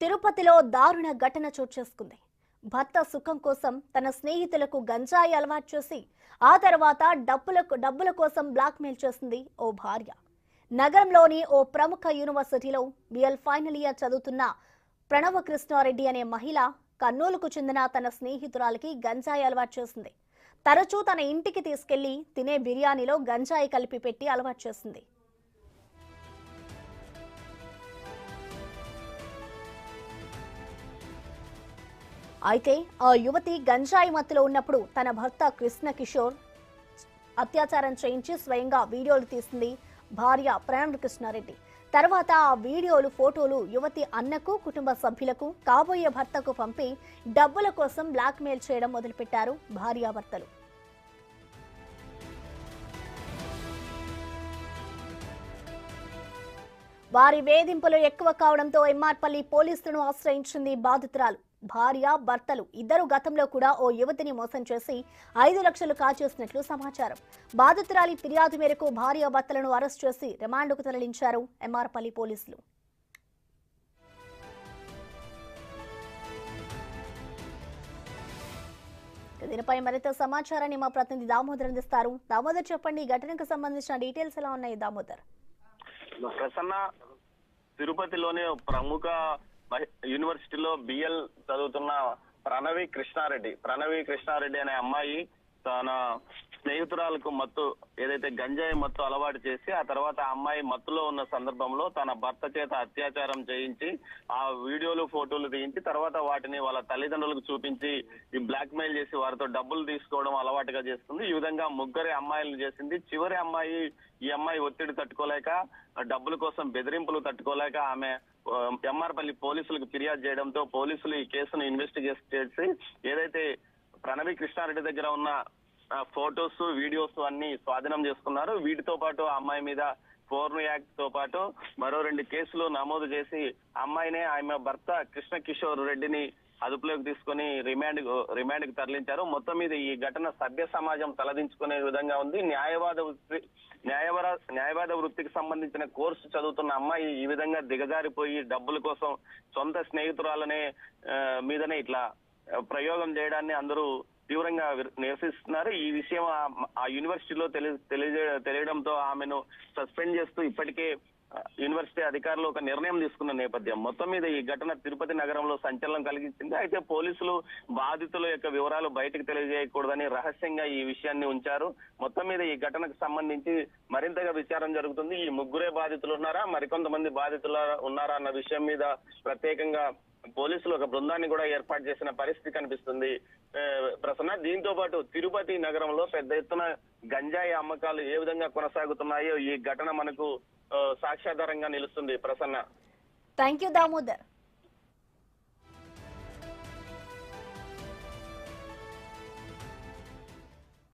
తిరుపతిలో దారుణ ఘటన చోటు చేసుకుంది. భర్త సుఖం కోసం తన స్నేహితులకు గంజాయి అలవాటు చేసి ఆ తర్వాత డబ్బుల కోసం బ్లాక్మెయిల్ చేసింది ఓ భార్య. నగరంలోని ఓ ప్రముఖ యూనివర్సిటీలో బిఎల్ ఫైనల్ ఇయర్ చదువుతున్న ప్రణవ కృష్ణారెడ్డి అనే మహిళ కర్నూలుకు చెందిన తన స్నేహితురాలికి గంజాయి అలవాటు చేసింది. తరచూ తన ఇంటికి తీసుకెళ్లి తినే బిర్యానీలో గంజాయి కలిపి పెట్టి అలవాటు చేసింది. అయితే ఆ యువతి గంజాయి మత్తులో ఉన్నప్పుడు తన భర్త కృష్ణ కిషోర్ అత్యాచారం చేయించి స్వయంగా వీడియోలు తీసింది భార్య ప్రణవ్ కృష్ణారెడ్డి. తర్వాత ఆ వీడియోలు ఫోటోలు యువతి అన్నకు కుటుంబ సభ్యులకు కాబోయే భర్తకు పంపి డబ్బుల కోసం బ్లాక్మెయిల్ చేయడం మొదలుపెట్టారు భార్యాభర్తలు. వారి వేధింపులు ఎక్కువ కావడంతో ఎమ్మార్పల్లి పోలీసులను ఆశ్రయించింది బాధితురాలు. భార్య భర్తలు ఇద్దరు గతంలో కూడా ఓ యువతిని మోసం చేసి 5 లక్షలు కాజేసినట్లు సమాచారం. బాధితురాలి ఫిర్యాదు మేరకు భార్య భర్తలను అరెస్ట్ చేసి రిమాండ్కు తరలించారు ఎమ్మార్పల్లి పోలీసులు. దీనిపై మరింత సమాచారాన్ని మా ప్రతినిధి దామోదర్ అందిస్తారు. దామోదర్, చెప్పండి, ఈ ఘటనకు సంబంధించిన డీటెయిల్స్ ఎలా ఉన్నాయి దామోదర్? ప్రసన్న, తిరుపతిలోని ప్రముఖ యూనివర్సిటీలో బిఎల్ చదువుతున్న ప్రణవి కృష్ణారెడ్డి అనే అమ్మాయి తన స్నేహితురాలకు మత్తు ఏదైతే గంజాయి మత్తు అలవాటు చేసి ఆ తర్వాత ఆ అమ్మాయి మత్తులో ఉన్న సందర్భంలో తన భర్త చేత అత్యాచారం చేయించి ఆ వీడియోలు ఫోటోలు తీయించి తర్వాత వాటిని వాళ్ళ తల్లిదండ్రులకు చూపించి ఈ బ్లాక్ మెయిల్ చేసి వారితో డబ్బులు తీసుకోవడం అలవాటుగా చేస్తుంది. ఈ విధంగా ముగ్గురు అమ్మాయిలను చేసింది. చివరి అమ్మాయి ఈ అమ్మాయి ఒత్తిడి తట్టుకోలేక డబ్బుల కోసం బెదిరింపులు తట్టుకోలేక ఆమె ఎమ్మార్పల్లి పోలీసులకు ఫిర్యాదు చేయడంతో పోలీసులు ఈ కేసును ఇన్వెస్టిగేట్ చేసి ఏదైతే ప్రణవి కృష్ణారెడ్డి దగ్గర ఉన్న ఫోటోస్ వీడియోస్ అన్ని స్వాధీనం చేసుకున్నారు. వీటితో పాటు ఆ అమ్మాయి మీద పోర్న్ యాక్ట్ తో పాటు మరో 2 కేసులు నమోదు చేసి అమ్మాయినే ఆమె భర్త కృష్ణ కిషోర్ రెడ్డిని అదుపులోకి తీసుకుని రిమాండ్ కు తరలించారు. మొత్తం మీద ఈ ఘటన సభ్య సమాజం తలదించుకునే విధంగా ఉంది. న్యాయవాద వృత్తికి సంబంధించిన కోర్సు చదువుతున్న అమ్మాయి ఈ విధంగా దిగజారిపోయి డబ్బుల కోసం సొంత స్నేహితురాలనే మీదనే ఇట్లా ప్రయోగం చేయడాన్ని అందరూ తీవ్రంగా నిరసిస్తున్నారు. ఈ విషయం ఆ యూనివర్సిటీలో తెలియడంతో ఆమెను సస్పెండ్ చేస్తూ ఇప్పటికే యూనివర్సిటీ అధికారులు ఒక నిర్ణయం తీసుకున్న నేపథ్యం. మొత్తం మీద ఈ ఘటన తిరుపతి నగరంలో సంచలనం కలిగించింది. అయితే పోలీసులు బాధితుల యొక్క వివరాలు బయటకు తెలియజేయకూడదని రహస్యంగా ఈ విషయాన్ని ఉంచారు. మొత్తం మీద ఈ ఘటనకు సంబంధించి మరింతగా విచారణ జరుగుతుంది. ఈ ముగ్గురే బాధితులు ఉన్నారా, మరికొంతమంది బాధితులు ఉన్నారా అన్న విషయం మీద ప్రత్యేకంగా పోలీసులు ఒక బృందాన్ని కూడా ఏర్పాటు చేసిన పరిస్థితి కనిపిస్తుంది. ప్రసన్న, దీంతో పాటు తిరుపతి నగరంలో పెద్ద ఎత్తున గంజాయి అమ్మకాలు ఏ విధంగా కొనసాగుతున్నాయో ఈ ఘటన మనకు సాక్ష్యాధారంగా నిలుస్తుంది. Prasanna, thank you Damodar.